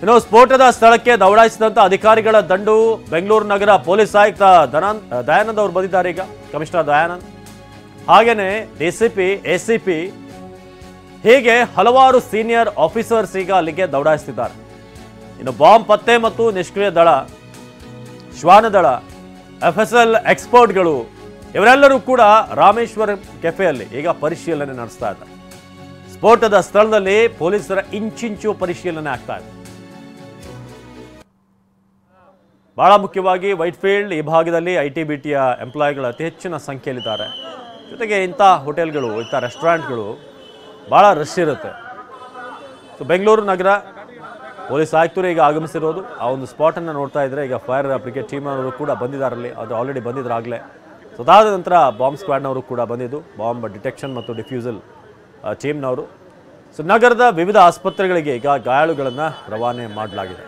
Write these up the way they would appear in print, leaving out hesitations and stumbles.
ಇನ್ನು ಸ್ಫೋಟದ ಸ್ಥಳಕ್ಕೆ ದೌಡಾಯಿಸಿದಂತ ಅಧಿಕಾರಿಗಳ ದಂಡು ಬೆಂಗಳೂರು ನಗರ ಪೊಲೀಸ್ ಆಯುಕ್ತ ದಯಾನಂದ್ ಅವರು ಬಂದಿದ್ದಾರೆ. ಈಗ ಕಮಿಷನರ್ ದಯಾನಂದ್, ಹಾಗೇನೆ ಡಿಸಿಪಿ, ಎಸಿಪಿ, ಹೀಗೆ ಹಲವಾರು ಸೀನಿಯರ್ ಆಫೀಸರ್ಸ್ ಈಗ ಅಲ್ಲಿಗೆ ದೌಡಾಯಿಸುತ್ತಿದ್ದಾರೆ. ಇನ್ನು ಬಾಂಬ್ ಪತ್ತೆ ಮತ್ತು ನಿಷ್ಕ್ರಿಯ ದಳ, ಶ್ವಾನದಳ, FSL ಎಕ್ಸ್ಪರ್ಟ್ಗಳು ಇವರೆಲ್ಲರೂ ಕೂಡ ರಾಮೇಶ್ವರಂ ಕೆಫೆಯಲ್ಲಿ ಈಗ ಪರಿಶೀಲನೆ ನಡೆಸ್ತಾ ಇದ್ದಾರೆ. ಸ್ಫೋಟದ ಸ್ಥಳದಲ್ಲಿ ಪೊಲೀಸರ ಇಂಚಿಂಚು ಪರಿಶೀಲನೆ ಆಗ್ತಾ ಇದೆ. ಬಹಳ ಮುಖ್ಯವಾಗಿ ವೈಟ್ಫೀಲ್ಡ್ ಈ ಭಾಗದಲ್ಲಿ ITBTಯ ಎಂಪ್ಲಾಯಿಗಳು ಅತಿ ಹೆಚ್ಚಿನ ಸಂಖ್ಯೆಯಲ್ಲಿದ್ದಾರೆ. ಜೊತೆಗೆ ಇಂಥ ಹೋಟೆಲ್ಗಳು, ಇಂಥ ರೆಸ್ಟೋರೆಂಟ್ಗಳು ಭಾಳ ರಶ್ ಇರುತ್ತೆ. ಸೊ ಬೆಂಗಳೂರು ನಗರ ಪೊಲೀಸ್ ಆಯುಕ್ತರು ಈಗ ಆಗಮಿಸಿರೋದು ಆ ಒಂದು ಸ್ಪಾಟನ್ನು ನೋಡ್ತಾ ಇದ್ದರೆ, ಈಗ ಫೈರ್ ಬ್ರಿಗೇಡ್ ಟೀಮ್ ಅವರು ಕೂಡ ಬಂದಿದ್ದಾರಲ್ಲಿ, ಅದು ಆಲ್ರೆಡಿ ಬಂದಿದ್ದರಾಗಲೇ. ಸೊ ಅದಾದ ನಂತರ ಬಾಂಬ್ ಸ್ಕ್ವಾಡ್ನವರು ಕೂಡ ಬಂದಿದ್ದು, ಬಾಂಬ್ ಡಿಟೆಕ್ಷನ್ ಮತ್ತು ಡಿಫ್ಯೂಸಲ್ ಟೀಮ್ನವರು. ಸೊ ನಗರದ ವಿವಿಧ ಆಸ್ಪತ್ರೆಗಳಿಗೆ ಈಗ ಗಾಯಾಳುಗಳನ್ನು ರವಾನೆ ಮಾಡಲಾಗಿದೆ.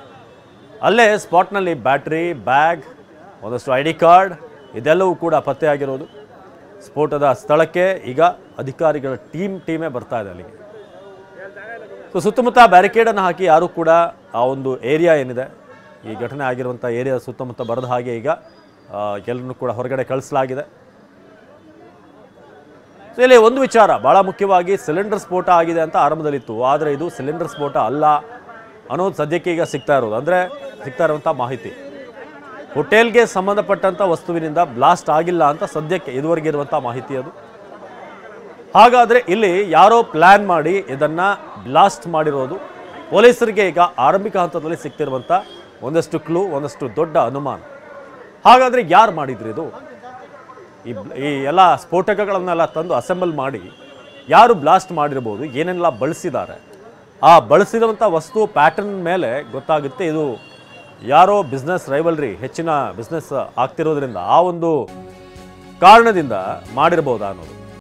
ಅಲ್ಲೇ ಸ್ಪಾಟ್ನಲ್ಲಿ ಬ್ಯಾಟ್ರಿ, ಬ್ಯಾಗ್, ಒಂದಷ್ಟು ID ಕಾರ್ಡ್ ಇದೆಲ್ಲವೂ ಕೂಡ ಪತ್ತೆಯಾಗಿರೋದು. ಸ್ಫೋಟದ ಸ್ಥಳಕ್ಕೆ ಈಗ ಅಧಿಕಾರಿಗಳ ಟೀಮೇ ಬರ್ತಾ ಇದೆ ಅಲ್ಲಿಗೆ. ಸೊ ಸುತ್ತಮುತ್ತ ಬ್ಯಾರಿಕೇಡನ್ನು ಹಾಕಿ ಯಾರೂ ಕೂಡ ಆ ಒಂದು ಏರಿಯಾ ಏನಿದೆ, ಈ ಘಟನೆ ಆಗಿರುವಂಥ ಏರಿಯಾ ಸುತ್ತಮುತ್ತ ಬರದ ಹಾಗೆ ಈಗ ಎಲ್ಲರನ್ನೂ ಕೂಡ ಹೊರಗಡೆ ಕಳಿಸಲಾಗಿದೆ. ಸೊ ಇಲ್ಲಿ ಒಂದು ವಿಚಾರ ಭಾಳ ಮುಖ್ಯವಾಗಿ, ಸಿಲಿಂಡರ್ ಸ್ಫೋಟ ಆಗಿದೆ ಅಂತ ಆರಂಭದಲ್ಲಿತ್ತು, ಆದರೆ ಇದು ಸಿಲಿಂಡರ್ ಸ್ಫೋಟ ಅಲ್ಲ ಅನ್ನೋದು ಸದ್ಯಕ್ಕೆ ಈಗ ಸಿಗ್ತಾ ಇರುವಂಥ ಮಾಹಿತಿ. ಹೋಟೆಲ್ಗೆ ಸಂಬಂಧಪಟ್ಟಂಥ ವಸ್ತುವಿನಿಂದ ಬ್ಲಾಸ್ಟ್ ಆಗಿಲ್ಲ ಅಂತ ಸದ್ಯಕ್ಕೆ ಇದುವರೆಗೆ ಇರುವಂಥ ಮಾಹಿತಿ ಅದು. ಹಾಗಾದರೆ ಇಲ್ಲಿ ಯಾರೋ ಪ್ಲ್ಯಾನ್ ಮಾಡಿ ಇದನ್ನು ಬ್ಲಾಸ್ಟ್ ಮಾಡಿರೋದು ಪೊಲೀಸರಿಗೆ ಈಗ ಆರಂಭಿಕ ಹಂತದಲ್ಲಿ ಸಿಗ್ತಿರುವಂಥ ಒಂದಷ್ಟು ಕ್ಲೂ, ಒಂದಷ್ಟು ದೊಡ್ಡ ಅನುಮಾನ. ಹಾಗಾದರೆ ಯಾರು ಮಾಡಿದ್ರು ಇದು? ಈ ಎಲ್ಲ ಸ್ಫೋಟಕಗಳನ್ನೆಲ್ಲ ತಂದು ಅಸೆಂಬಲ್ ಮಾಡಿ ಯಾರು ಬ್ಲಾಸ್ಟ್ ಮಾಡಿರ್ಬೋದು, ಏನೆಲ್ಲ ಬಳಸಿದ್ದಾರೆ, ಆ ಬಳಸಿರುವಂಥ ವಸ್ತು ಪ್ಯಾಟರ್ನ್ ಮೇಲೆ ಗೊತ್ತಾಗುತ್ತೆ ಇದು ಯಾರೋ ಬಿಸ್ನೆಸ್ ರೈವಲ್ರಿ, ಹೆಚ್ಚಿನ ಬಿಸ್ನೆಸ್ ಆಗ್ತಿರೋದ್ರಿಂದ ಆ ಒಂದು ಕಾರಣದಿಂದ ಮಾಡಿರ್ಬೋದಾ ಅನ್ನೋದು.